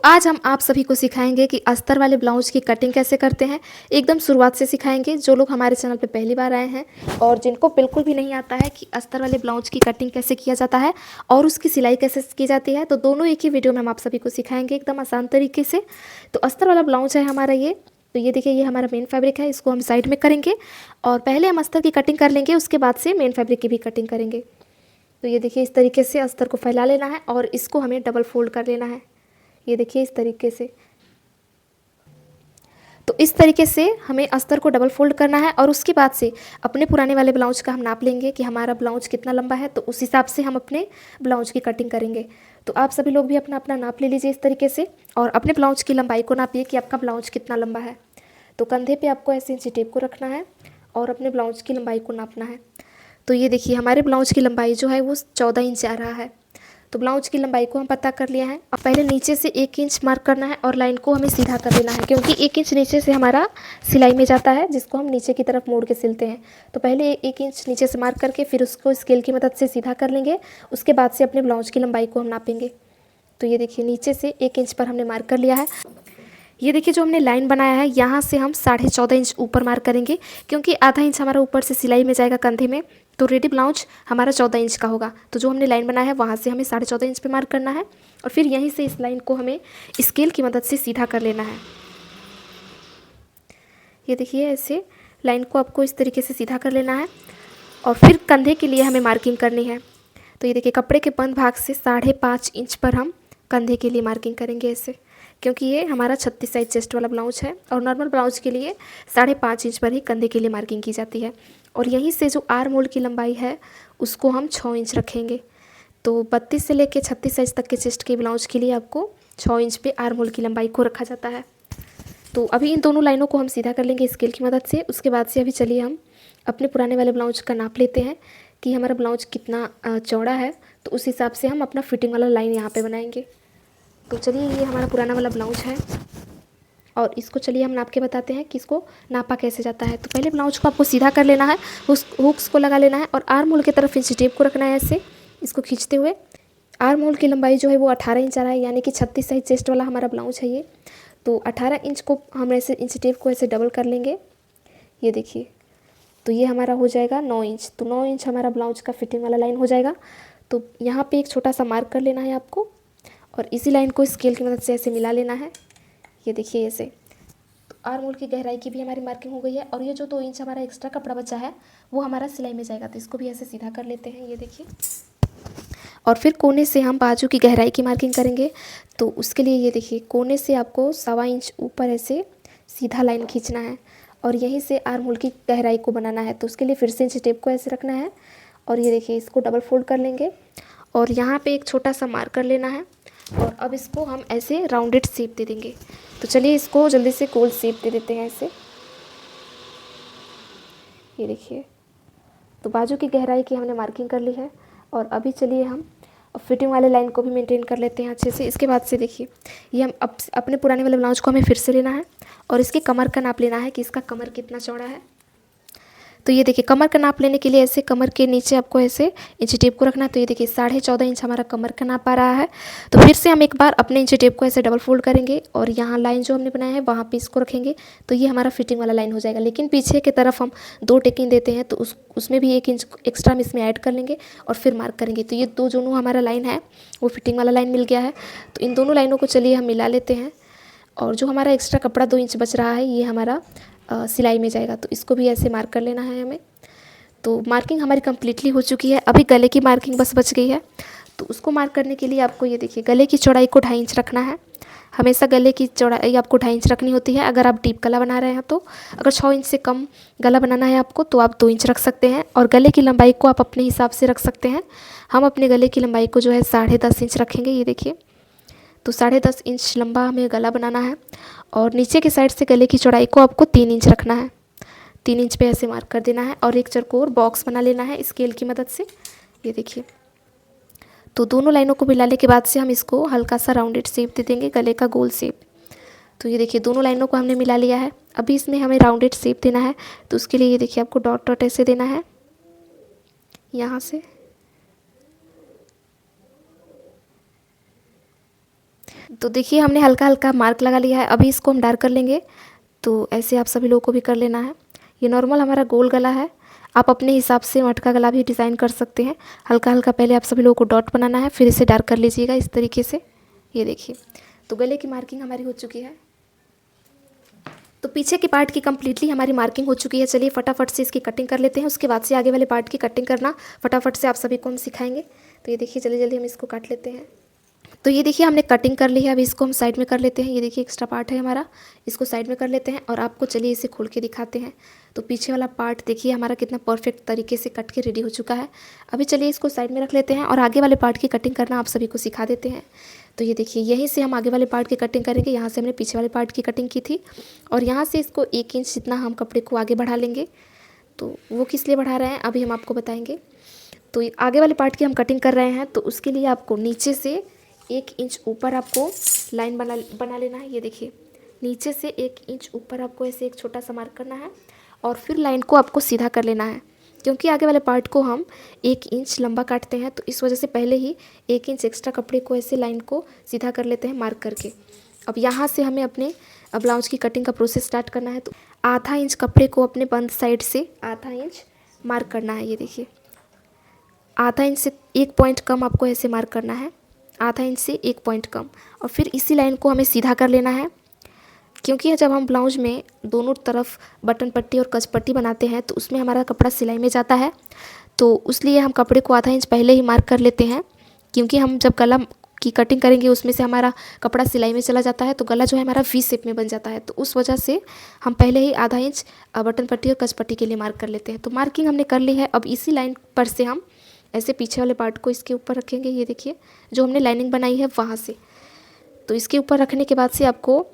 आज हम आप सभी को सिखाएंगे कि अस्तर वाले ब्लाउज की कटिंग कैसे करते हैं। एकदम शुरुआत से सिखाएंगे। जो लोग हमारे चैनल पे पहली बार आए हैं और जिनको बिल्कुल भी नहीं आता है कि अस्तर वाले ब्लाउज की कटिंग कैसे किया जाता है और उसकी सिलाई कैसे की जाती है, तो दोनों एक ही वीडियो में हम आप सभी को सिखाएंगे एकदम आसान तरीके से। तो अस्तर वाला ब्लाउज है हमारा ये। तो ये देखिए, ये हमारा मेन फैब्रिक है, इसको हम साइड में करेंगे और पहले हम अस्तर की कटिंग कर लेंगे, उसके बाद से मेन फैब्रिक की भी कटिंग करेंगे। तो ये देखिए, इस तरीके से अस्तर को फैला लेना है और इसको हमें डबल फोल्ड कर लेना है। ये देखिए इस तरीके से। तो इस तरीके से हमें अस्तर को डबल फोल्ड करना है और उसके बाद से अपने पुराने वाले ब्लाउज का हम नाप लेंगे कि हमारा ब्लाउज कितना लंबा है, तो उस हिसाब से हम अपने ब्लाउज की कटिंग करेंगे। तो आप सभी लोग भी अपना अपना नाप ले लीजिए इस तरीके से और अपने ब्लाउज की लंबाई को नापिए कि आपका ब्लाउज कितना लंबा है। तो कंधे पे आपको ऐसे इंची टेप को रखना है और अपने ब्लाउज की लंबाई को नापना है। तो ये देखिए, हमारे ब्लाउज की लंबाई जो है वो 14 इंच आ रहा है। तो ब्लाउज की लंबाई को हम पता कर लिया है। अब पहले नीचे से 1 इंच मार्क करना है और लाइन को हमें सीधा कर देना है, क्योंकि 1 इंच नीचे से हमारा सिलाई में जाता है, जिसको हम नीचे की तरफ मोड़ के सिलते हैं। तो पहले 1 इंच नीचे से मार्क करके फिर उसको स्केल की मदद से सीधा कर लेंगे। उसके बाद से अपने ब्लाउज की लंबाई को हम नापेंगे। तो ये देखिए, नीचे से 1 इंच पर हमने मार्क कर लिया है। ये देखिए, जो हमने लाइन बनाया है यहाँ से हम 14.5 इंच ऊपर मार्क करेंगे, क्योंकि आधा इंच हमारा ऊपर से सिलाई में जाएगा कंधे में। तो रेडी ब्लाउज हमारा 14 इंच का होगा। तो जो हमने लाइन बनाया है वहाँ से हमें 14.5 इंच पे मार्क करना है और फिर यहीं से इस लाइन को हमें स्केल की मदद से सीधा कर लेना है। ये देखिए, ऐसे लाइन को आपको इस तरीके से सीधा कर लेना है और फिर कंधे के लिए हमें मार्किंग करनी है। तो ये देखिए, कपड़े के बंद भाग से 5.5 इंच पर हम कंधे के लिए मार्किंग करेंगे ऐसे, क्योंकि ये हमारा 36 साइज चेस्ट वाला ब्लाउज है और नॉर्मल ब्लाउज के लिए 5.5 इंच पर ही कंधे के लिए मार्किंग की जाती है। और यहीं से जो आर्म होल की लंबाई है उसको हम 6 इंच रखेंगे। तो 32 से लेकर 36 साइज तक के चेस्ट के ब्लाउज के लिए आपको 6 इंच पे आर्म होल की लंबाई को रखा जाता है। तो अभी इन दोनों लाइनों को हम सीधा कर लेंगे स्केल की मदद से। उसके बाद से अभी चलिए हम अपने पुराने वाले ब्लाउज का नाप लेते हैं कि हमारा ब्लाउज कितना चौड़ा है। तो उस हिसाब से हम अपना फिटिंग वाला लाइन यहाँ पे बनाएंगे। तो चलिए, ये हमारा पुराना वाला ब्लाउज है और इसको चलिए हम नाप के बताते हैं कि इसको नापा कैसे जाता है। तो पहले ब्लाउज को आपको सीधा कर लेना है, उस हुक्स को लगा लेना है और आर्म होल की तरफ इंची टेप को रखना है ऐसे, इसको खींचते हुए। आर्म होल की लंबाई जो है वो 18 इंच आ रहा है, यानी कि 36 साइज चेस्ट वाला हमारा ब्लाउज है ये। तो 18 इंच को हम ऐसे इंची टेप को ऐसे डबल कर लेंगे। ये देखिए, तो ये हमारा हो जाएगा 9 इंच। तो 9 इंच हमारा ब्लाउज का फिटिंग वाला लाइन हो जाएगा। तो यहाँ पे एक छोटा सा मार्क कर लेना है आपको और इसी लाइन को स्केल की मदद से ऐसे मिला लेना है। ये देखिए ऐसे। तो आर्म होल की गहराई की भी हमारी मार्किंग हो गई है और ये जो 2 इंच हमारा एक्स्ट्रा कपड़ा बचा है वो हमारा सिलाई में जाएगा। तो इसको भी ऐसे सीधा कर लेते हैं। ये देखिए, और फिर कोने से हम बाजू की गहराई की मार्किंग करेंगे। तो उसके लिए ये देखिए, कोने से आपको 1.25 इंच ऊपर ऐसे सीधा लाइन खींचना है और यहीं से आर्म होल की गहराई को बनाना है। तो उसके लिए फिर से इंच टेप को ऐसे रखना है और ये देखिए, इसको डबल फोल्ड कर लेंगे और यहाँ पे एक छोटा सा मार्क कर लेना है और अब इसको हम ऐसे राउंडेड शेप दे देंगे। तो चलिए, इसको जल्दी से गोल शेप दे देते हैं ऐसे। ये देखिए, तो बाजू की गहराई की हमने मार्किंग कर ली है और अभी चलिए हम फिटिंग वाले लाइन को भी मेंटेन कर लेते हैं अच्छे से। इसके बाद से देखिए, ये हम अपने पुराने वाले ब्लाउज को हमें फिर से लेना है और इसके कमर का नाप लेना है कि इसका कमर कितना चौड़ा है। तो ये देखिए, कमर का नाप लेने के लिए ऐसे कमर के नीचे आपको ऐसे इंची टेप को रखना है। तो ये देखिए, 14.5 इंच हमारा कमर का नाप आ रहा है। तो फिर से हम एक बार अपने इंची टेप को ऐसे डबल फोल्ड करेंगे और यहाँ लाइन जो हमने बनाया है वहाँ पे इसको रखेंगे। तो ये हमारा फिटिंग वाला लाइन हो जाएगा। लेकिन पीछे की तरफ हम 2 टेकिंग देते हैं, तो उसमें भी 1 इंच एक्स्ट्रा हम इसमें ऐड कर लेंगे और फिर मार्क करेंगे। तो ये दोनों हमारा लाइन है वो फिटिंग वाला लाइन मिल गया है। तो इन दोनों लाइनों को चलिए हम मिला लेते हैं और जो हमारा एक्स्ट्रा कपड़ा 2 इंच बच रहा है ये हमारा सिलाई में जाएगा। तो इसको भी ऐसे मार्क कर लेना है हमें। तो मार्किंग हमारी कंप्लीटली हो चुकी है। अभी गले की मार्किंग बस बच गई है। तो उसको मार्क करने के लिए आपको ये देखिए, गले की चौड़ाई को 2.5 इंच रखना है। हमेशा गले की चौड़ाई आपको 2.5 इंच रखनी होती है अगर आप डीप गला बना रहे हैं। तो अगर 6 इंच से कम गला बनाना है आपको तो आप 2 इंच रख सकते हैं और गले की लंबाई को आप अपने हिसाब से रख सकते हैं। हम अपने गले की लंबाई को जो है 10.5 इंच रखेंगे। ये देखिए, तो 10.5 इंच लंबा हमें गला बनाना है और नीचे की साइड से गले की चौड़ाई को आपको 3 इंच रखना है। 3 इंच पे ऐसे मार्क कर देना है और एक चौकोर बॉक्स बना लेना है स्केल की मदद से। ये देखिए, तो दोनों लाइनों को मिलाने के बाद से हम इसको हल्का सा राउंडेड शेप दे देंगे, गले का गोल शेप। तो ये देखिए, दोनों लाइनों को हमने मिला लिया है। अभी इसमें हमें राउंडेड शेप देना है। तो उसके लिए ये देखिए, आपको डॉट डॉट ऐसे देना है यहाँ से। तो देखिए हमने हल्का हल्का मार्क लगा लिया है। अभी इसको हम डार्क कर लेंगे। तो ऐसे आप सभी लोगों को भी कर लेना है। ये नॉर्मल हमारा गोल गला है, आप अपने हिसाब से मटका गला भी डिज़ाइन कर सकते हैं। हल्का हल्का पहले आप सभी लोगों को डॉट बनाना है, फिर इसे डार्क कर लीजिएगा इस तरीके से। ये देखिए, तो गले की मार्किंग हमारी हो चुकी है। तो पीछे के पार्ट की कम्प्लीटली हमारी मार्किंग हो चुकी है। चलिए फटाफट से इसकी कटिंग कर लेते हैं, उसके बाद से आगे वाले पार्ट की कटिंग करना फटाफट से आप सभी को हम सिखाएंगे। तो ये देखिए जल्दी जल्दी हम इसको काट लेते हैं। तो ये देखिए हमने कटिंग कर ली है। अभी इसको हम साइड में कर लेते हैं। ये देखिए एक्स्ट्रा पार्ट है हमारा, इसको साइड में कर लेते हैं और आपको चलिए इसे खोल के दिखाते हैं। तो पीछे वाला पार्ट देखिए हमारा कितना परफेक्ट तरीके से कट के रेडी हो चुका है। अभी चलिए इसको साइड में रख लेते हैं और आगे वाले पार्ट की कटिंग करना आप सभी को सिखा देते हैं। तो ये देखिए यहीं से हम आगे वाले पार्ट की कटिंग करेंगे। यहाँ से हमने पीछे वाले पार्ट की कटिंग की थी और यहाँ से इसको 1 इंच जितना हम कपड़े को आगे बढ़ा लेंगे। तो वो किस लिए बढ़ा रहे हैं अभी हम आपको बताएंगे। तो आगे वाले पार्ट की हम कटिंग कर रहे हैं, तो उसके लिए आपको नीचे से 1 इंच ऊपर आपको लाइन बना लेना है। ये देखिए नीचे से 1 इंच ऊपर आपको ऐसे एक छोटा सा मार्क करना है और फिर लाइन को आपको सीधा कर लेना है। क्योंकि आगे वाले पार्ट को हम 1 इंच लंबा काटते हैं, तो इस वजह से पहले ही 1 इंच एक्स्ट्रा कपड़े को ऐसे लाइन को सीधा कर लेते हैं मार्क करके। अब यहाँ से हमें अपने ब्लाउज की कटिंग का प्रोसेस स्टार्ट करना है। तो आधा इंच कपड़े को अपने बंद साइड से आधा इंच मार्क करना है। ये देखिए आधा इंच से 1 पॉइंट कम आपको ऐसे मार्क करना है, आधा इंच से 1 पॉइंट कम। और फिर इसी लाइन को हमें सीधा कर लेना है। क्योंकि जब हम ब्लाउज में दोनों तरफ बटन पट्टी और कच पट्टी बनाते हैं तो उसमें हमारा कपड़ा सिलाई में जाता है, तो इसलिए हम कपड़े को आधा इंच पहले ही मार्क कर लेते हैं। क्योंकि हम जब गला की कटिंग करेंगे उसमें से हमारा कपड़ा सिलाई में चला जाता है, तो गला जो है हमारा वी शेप में बन जाता है। तो उस वजह से हम पहले ही आधा इंच बटन पट्टी और कच पट्टी के लिए मार्क कर लेते हैं। तो मार्किंग हमने कर ली है। अब इसी लाइन पर से हम ऐसे पीछे वाले पार्ट को इसके ऊपर रखेंगे। ये देखिए जो हमने लाइनिंग बनाई है वहाँ से, तो इसके ऊपर रखने के बाद से आपको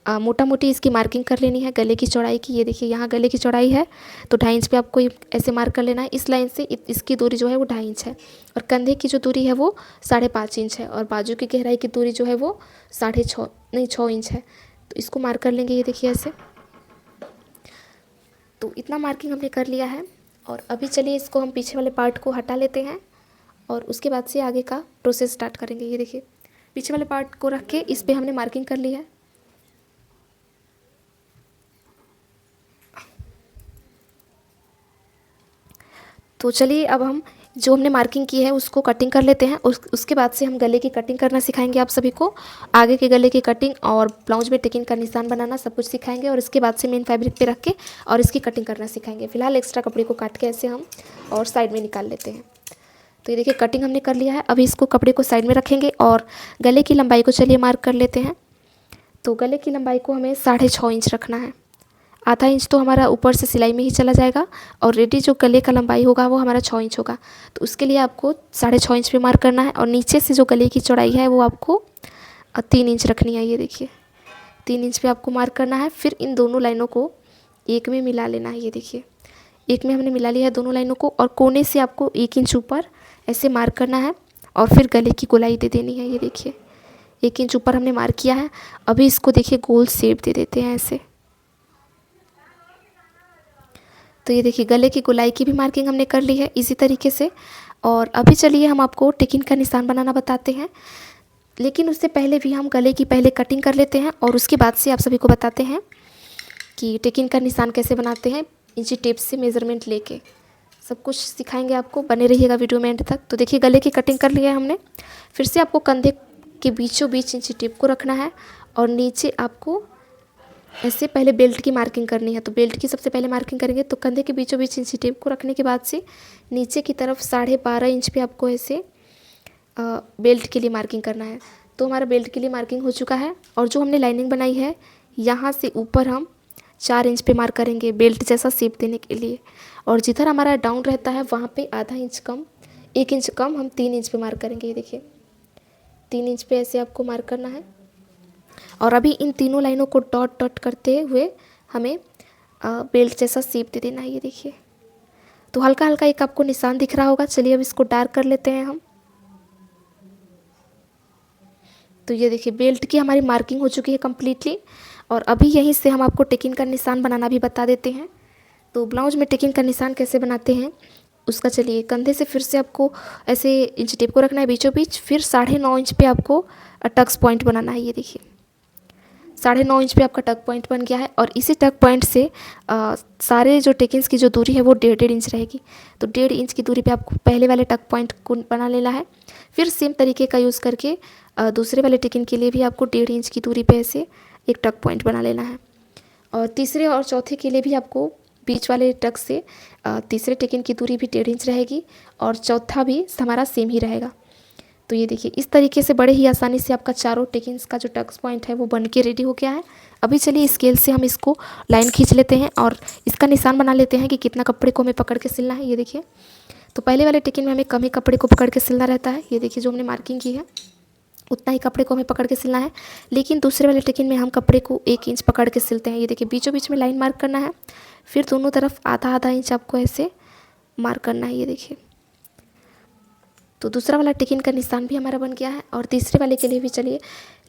मोटा मोटी इसकी मार्किंग कर लेनी है गले की चौड़ाई की। ये देखिए यहाँ गले की चौड़ाई है तो 2.5 इंच पे आपको ऐसे मार्क कर लेना है। इस लाइन से इसकी दूरी जो है वो 2.5 इंच है और कंधे की जो दूरी है वो 5.5 इंच है और बाजू की गहराई की दूरी जो है वो 6 इंच है। तो इसको मार्क कर लेंगे। ये देखिए ऐसे, तो इतना मार्किंग हमने कर लिया है। और अभी चलिए इसको हम पीछे वाले पार्ट को हटा लेते हैं और उसके बाद से आगे का प्रोसेस स्टार्ट करेंगे। ये देखिए पीछे वाले पार्ट को रख के इस पे हमने मार्किंग कर ली है। तो चलिए अब हम जो हमने मार्किंग की है उसको कटिंग कर लेते हैं। उसके बाद से हम गले की कटिंग करना सिखाएंगे आप सभी को। आगे के गले की कटिंग और ब्लाउज में टेकिंग का निशान बनाना सब कुछ सिखाएंगे और इसके बाद से मेन फैब्रिक पे रख के और इसकी कटिंग करना सिखाएंगे। फिलहाल एक्स्ट्रा कपड़े को काट के ऐसे हम और साइड में निकाल लेते हैं। तो ये देखिए कटिंग हमने कर लिया है। अभी इसको कपड़े को साइड में रखेंगे और गले की लंबाई को चलिए मार्क कर लेते हैं। तो गले की लंबाई को हमें 6.5 इंच रखना है। आधा इंच तो हमारा ऊपर से सिलाई में ही चला जाएगा और रेडी जो गले का लंबाई होगा वो हमारा 6 इंच होगा। तो उसके लिए आपको 6.5 इंच पे मार्क करना है और नीचे से जो गले की चौड़ाई है वो आपको 3 इंच रखनी है। ये देखिए 3 इंच पे आपको मार्क करना है। फिर इन दोनों लाइनों को एक में मिला लेना है। ये देखिए एक में हमने मिला लिया है दोनों लाइनों को और कोने से आपको 1 इंच ऊपर ऐसे मार्क करना है और फिर गले की गोलाई दे देनी है। ये देखिए 1 इंच ऊपर हमने मार्क किया है। अभी इसको देखिए गोल शेप दे देते हैं ऐसे। तो ये देखिए गले की गोलाई की भी मार्किंग हमने कर ली है इसी तरीके से। और अभी चलिए हम आपको टेकिंग का निशान बनाना बताते हैं, लेकिन उससे पहले भी हम गले की पहले कटिंग कर लेते हैं और उसके बाद से आप सभी को बताते हैं कि टेकिंग का निशान कैसे बनाते हैं। इंची टेप से मेज़रमेंट लेके सब कुछ सिखाएंगे आपको, बने रहिएगा वीडियो में एंड तक। तो देखिए गले की कटिंग कर लिया है हमने। फिर से आपको कंधे के बीचों बीच इंची टेप को रखना है और नीचे आपको ऐसे पहले बेल्ट की मार्किंग करनी है। तो बेल्ट की सबसे पहले मार्किंग करेंगे। तो कंधे के बीचों बीच इंची टेप को रखने के बाद से नीचे की तरफ 12.5 इंच पे आपको ऐसे बेल्ट के लिए मार्किंग करना है। तो हमारा बेल्ट के लिए मार्किंग हो चुका है और जो हमने लाइनिंग बनाई है यहाँ से ऊपर हम 4 इंच पे मार्क करेंगे बेल्ट जैसा शेप देने के लिए। और जिधर हमारा डाउन रहता है वहाँ पे आधा इंच कम 1 इंच कम हम 3 इंच पे मार्क करेंगे। ये देखिए 3 इंच पे ऐसे आपको मार्क करना है। और अभी इन तीनों लाइनों को डॉट डॉट करते हुए हमें बेल्ट जैसा शेप दे देना है। ये देखिए तो हल्का हल्का एक आपको निशान दिख रहा होगा। चलिए अब इसको डार्क कर लेते हैं हम। तो ये देखिए बेल्ट की हमारी मार्किंग हो चुकी है कम्प्लीटली। और अभी यहीं से हम आपको टेकिंग का निशान बनाना भी बता देते हैं। तो ब्लाउज में टेकिंग का निशान कैसे बनाते हैं उसका चलिए कंधे से फिर से आपको ऐसे इंच टेप को रखना है बीचों बीच। फिर 9.5 इंच पे आपको टक्स पॉइंट बनाना है। ये देखिए 9.5 इंच पे आपका टक पॉइंट बन गया है और इसी टक पॉइंट से सारे जो टेकिंग्स की जो दूरी है वो 1.5 इंच रहेगी। तो 1.5 इंच की दूरी पे आपको पहले वाले टक पॉइंट को बना लेना है। फिर सेम तरीके का यूज़ करके दूसरे वाले टेकिंग के लिए भी आपको 1.5 इंच की दूरी पे ऐसे एक टक पॉइंट बना लेना है। और तीसरे और चौथे के लिए भी आपको बीच वाले टक से तीसरे टेकिंग की दूरी भी 1.5 इंच रहेगी और चौथा भी हमारा सेम ही रहेगा। तो ये देखिए इस तरीके से बड़े ही आसानी से आपका चारों टेकिंग्स का जो टक्स पॉइंट है वो बन के रेडी हो गया है। अभी चलिए स्केल से हम इसको लाइन खींच लेते हैं और इसका निशान बना लेते हैं कि कितना कपड़े को हमें पकड़ के सिलना है। ये देखिए तो पहले वाले टेकिंग में हमें कम ही कपड़े को पकड़ के सिलना रहता है। ये देखिए जो हमने मार्किंग की है उतना ही कपड़े को हमें पकड़ के सिलना है, लेकिन दूसरे वाले टेकिंग में हम कपड़े को 1 इंच पकड़ के सिलते हैं। ये देखिए बीचों बीच में लाइन मार्क करना है, फिर दोनों तरफ आधा आधा इंच आपको ऐसे मार्क करना है। ये देखिए तो दूसरा वाला टेकिंग का निशान भी हमारा बन गया है और तीसरे वाले के लिए भी चलिए,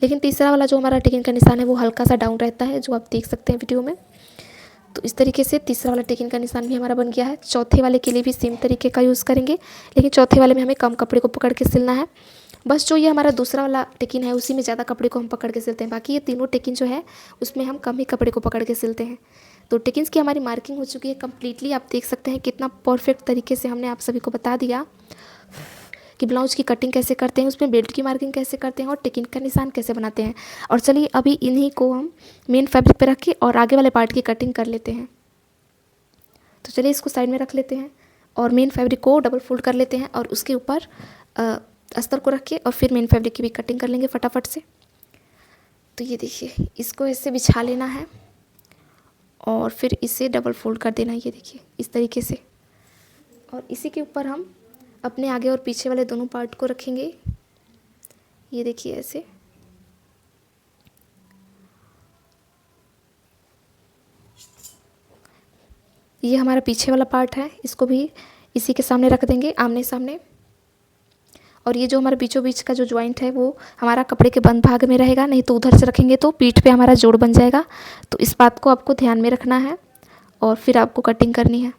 लेकिन तीसरा वाला जो हमारा टेकिंग का निशान है वो हल्का सा डाउन रहता है, जो आप देख सकते हैं वीडियो में। तो इस तरीके से तीसरा वाला टेकिंग का निशान भी हमारा बन गया है। चौथे वाले के लिए भी सेम तरीके का यूज़ करेंगे, लेकिन चौथे वाले में हमें कम कपड़े को पकड़ के सिलना है। बस जो ये हमारा दूसरा वाला टेकिंग है उसी में ज़्यादा कपड़े को हम पकड़ के सिलते हैं, बाकी ये तीनों टेकिंग जो है उसमें हम कम ही कपड़े को पकड़ के सिलते हैं। तो टेकिंग्स की हमारी मार्किंग हो चुकी है कम्प्लीटली। आप देख सकते हैं कितना परफेक्ट तरीके से हमने आप सभी को बता दिया कि ब्लाउज की कटिंग कैसे करते हैं, उसमें बेल्ट की मार्किंग कैसे करते हैं और टेकिंग का निशान कैसे बनाते हैं। और चलिए अभी इन्हीं को हम मेन फैब्रिक पे रख के और आगे वाले पार्ट की कटिंग कर लेते हैं। तो चलिए इसको साइड में रख लेते हैं और मेन फैब्रिक को डबल फोल्ड कर लेते हैं और उसके ऊपर अस्तर को रख के और फिर मेन फैब्रिक की भी कटिंग कर लेंगे फटाफट से। तो ये देखिए इसको ऐसे बिछा लेना है और फिर इसे डबल फोल्ड कर देना है। ये देखिए इस तरीके से, और इसी के ऊपर हम अपने आगे और पीछे वाले दोनों पार्ट को रखेंगे। ये देखिए ऐसे। ये हमारा पीछे वाला पार्ट है, इसको भी इसी के सामने रख देंगे आमने सामने। और ये जो हमारा बीचों बीच का जो जॉइंट है वो हमारा कपड़े के बंद भाग में रहेगा, नहीं तो उधर से रखेंगे तो पीठ पे हमारा जोड़ बन जाएगा। तो इस बात को आपको ध्यान में रखना है और फिर आपको कटिंग करनी है।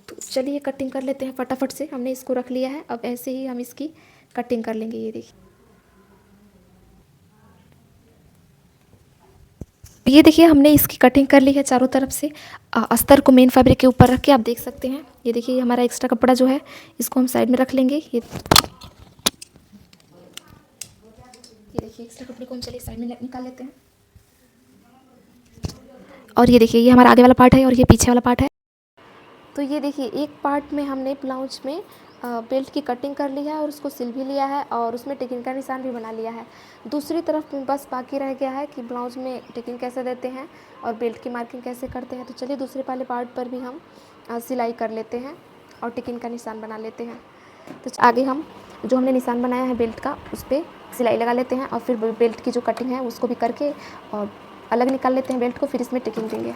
तो चलिए कटिंग कर लेते हैं फटाफट से। हमने इसको रख लिया है, अब ऐसे ही हम इसकी कटिंग कर लेंगे। ये देखिए हमने इसकी कटिंग कर ली है चारों तरफ से। अस्तर को मेन फैब्रिक के ऊपर रख के आप देख सकते हैं। ये देखिए हमारा एक्स्ट्रा कपड़ा जो है इसको हम साइड में रख लेंगे। ये देखिए एक्स्ट्रा कपड़े को हम चलिए साइड में निकाल लेते हैं। और ये देखिए ये हमारा आगे वाला पार्ट है और ये पीछे वाला पार्ट है। तो ये देखिए एक पार्ट में हमने ब्लाउज में बेल्ट की कटिंग कर ली है और उसको सिल भी लिया है और उसमें टेकिंग का निशान भी बना लिया है। दूसरी तरफ बस बाकी रह गया है कि ब्लाउज में टेकिंग कैसे देते हैं और बेल्ट की मार्किंग कैसे करते हैं। तो चलिए दूसरे वाले पार्ट पर भी हम सिलाई कर लेते हैं और टेकिंग का निशान बना लेते हैं। तो आगे हम जो हमने निशान बनाया है बेल्ट का उस पर सिलाई लगा लेते हैं और फिर बेल्ट की जो कटिंग है उसको भी करके और अलग निकाल लेते हैं बेल्ट को, फिर इसमें टेकिंग देंगे।